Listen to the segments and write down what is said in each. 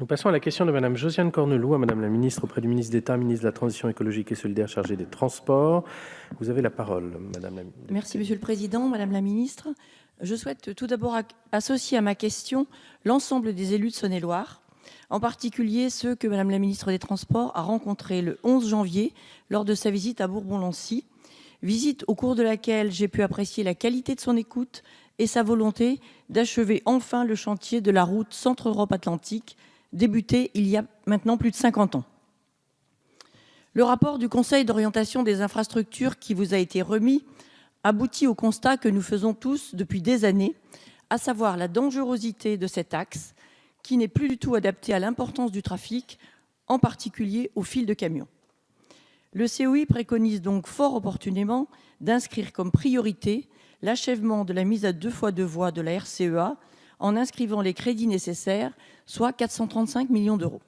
Nous passons à la question de Madame Josiane Cornelou à Madame la Ministre auprès du ministre d'État, ministre de la Transition écologique et solidaire chargé des Transports. Vous avez la parole, Madame la Ministre. Merci Monsieur le Président, Madame la Ministre. Je souhaite tout d'abord associer à ma question l'ensemble des élus de Saône-et-Loire, en particulier ceux que Madame la Ministre des Transports a rencontrés le 11 janvier lors de sa visite à Bourbon-Lancy, visite au cours de laquelle j'ai pu apprécier la qualité de son écoute et sa volonté d'achever enfin le chantier de la route Centre-Europe-Atlantique, débuté il y a maintenant plus de 50 ans. Le rapport du Conseil d'orientation des infrastructures qui vous a été remis aboutit au constat que nous faisons tous depuis des années, à savoir la dangerosité de cet axe qui n'est plus du tout adapté à l'importance du trafic, en particulier au fil de camions. Le COI préconise donc fort opportunément d'inscrire comme priorité l'achèvement de la mise à 2x2 voies de la RCEA en inscrivant les crédits nécessaires, soit 435 millions d'euros.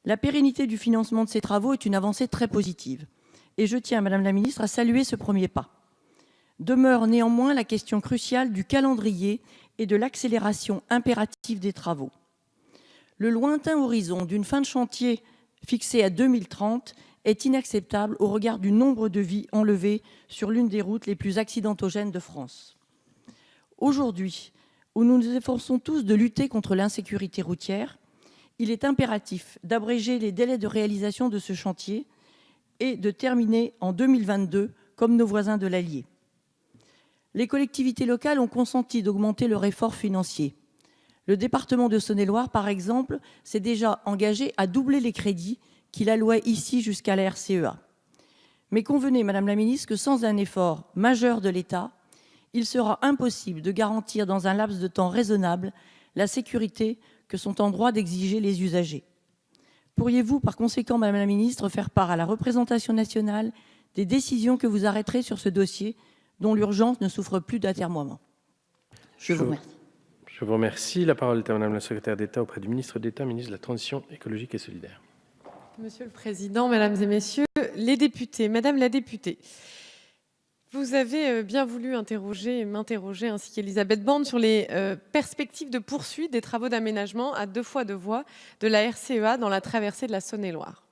La pérennité du financement de ces travaux est une avancée très positive et je tiens, Madame la Ministre, à saluer ce premier pas. Demeure néanmoins la question cruciale du calendrier et de l'accélération impérative des travaux. Le lointain horizon d'une fin de chantier fixée à 2030 est inacceptable au regard du nombre de vies enlevées sur l'une des routes les plus accidentogènes de France. Aujourd'hui, où nous nous efforçons tous de lutter contre l'insécurité routière, il est impératif d'abréger les délais de réalisation de ce chantier et de terminer en 2022 comme nos voisins de l'Allier. Les collectivités locales ont consenti d'augmenter leur effort financier. Le département de Saône-et-Loire, par exemple, s'est déjà engagé à doubler les crédits qu'il allouait ici jusqu'à la RCEA. Mais convenez, Madame la Ministre, que sans un effort majeur de l'État, il sera impossible de garantir dans un laps de temps raisonnable la sécurité que sont en droit d'exiger les usagers. Pourriez-vous, par conséquent, Madame la Ministre, faire part à la représentation nationale des décisions que vous arrêterez sur ce dossier dont l'urgence ne souffre plus d'atermoiement? Je vous remercie. Je vous remercie. La parole est à Madame la Secrétaire d'État auprès du ministre d'État, ministre de la Transition écologique et solidaire. Monsieur le Président, Mesdames et Messieurs les députés, Madame la députée, vous avez bien voulu m'interroger ainsi qu'Elisabeth Borne sur les perspectives de poursuite des travaux d'aménagement à 2x2 voies de la RCEA dans la traversée de la Saône-et-Loire.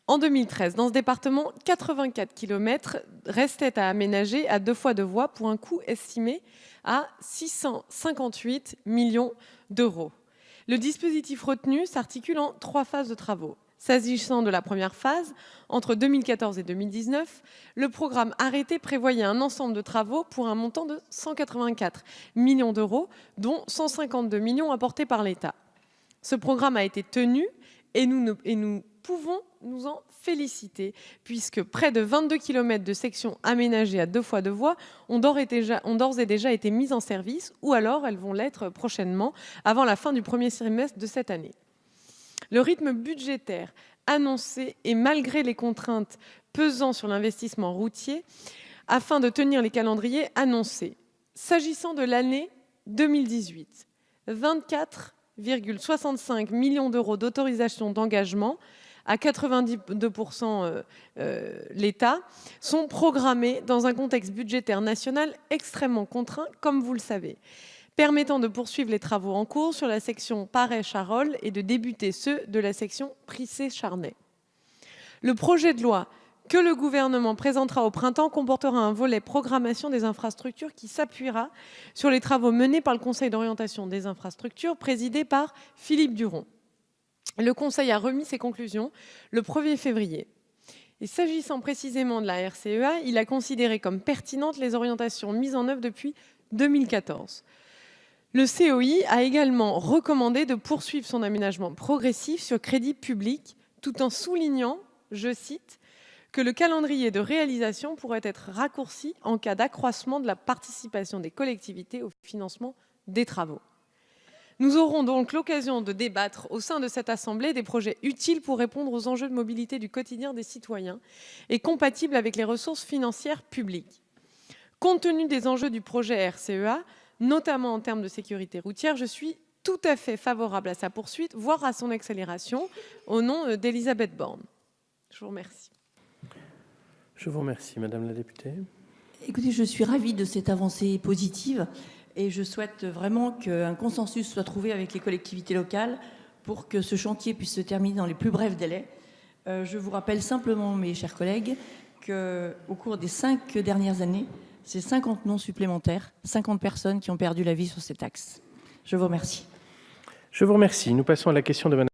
En 2013, dans ce département, 84 km restaient à aménager à 2x2 voies pour un coût estimé à 658 millions d'euros. Le dispositif retenu s'articule en 3 phases de travaux. S'agissant de la première phase, entre 2014 et 2019, le programme arrêté prévoyait un ensemble de travaux pour un montant de 184 millions d'euros, dont 152 millions apportés par l'État. Ce programme a été tenu et nous pouvons nous en féliciter, puisque près de 22 km de sections aménagées à 2x2 voies ont d'ores et déjà été mises en service, ou alors elles vont l'être prochainement, avant la fin du premier trimestre de cette année. Le rythme budgétaire annoncé et malgré les contraintes pesant sur l'investissement routier, afin de tenir les calendriers annoncés. S'agissant de l'année 2018, 24,65 millions d'euros d'autorisation d'engagement, à 92% l'État, sont programmés dans un contexte budgétaire national extrêmement contraint, comme vous le savez, permettant de poursuivre les travaux en cours sur la section Paray-Charolles et de débuter ceux de la section Prissé-Charnay. Le projet de loi que le gouvernement présentera au printemps comportera un volet programmation des infrastructures qui s'appuiera sur les travaux menés par le Conseil d'orientation des infrastructures présidé par Philippe Duron. Le Conseil a remis ses conclusions le 1er février. Et s'agissant précisément de la RCEA, il a considéré comme pertinentes les orientations mises en œuvre depuis 2014. Le COI a également recommandé de poursuivre son aménagement progressif sur crédit public, tout en soulignant, je cite, que le calendrier de réalisation pourrait être raccourci en cas d'accroissement de la participation des collectivités au financement des travaux. Nous aurons donc l'occasion de débattre au sein de cette Assemblée des projets utiles pour répondre aux enjeux de mobilité du quotidien des citoyens et compatibles avec les ressources financières publiques. Compte tenu des enjeux du projet RCEA, notamment en termes de sécurité routière, je suis tout à fait favorable à sa poursuite, voire à son accélération, au nom d'Elisabeth Borne. Je vous remercie. Je vous remercie, Madame la députée. Écoutez, je suis ravie de cette avancée positive et je souhaite vraiment qu'un consensus soit trouvé avec les collectivités locales pour que ce chantier puisse se terminer dans les plus brefs délais. Je vous rappelle simplement, mes chers collègues, qu'au cours des 5 dernières années, c'est 50 noms supplémentaires, 50 personnes qui ont perdu la vie sur cet axe. Je vous remercie. Je vous remercie. Nous passons à la question de Madame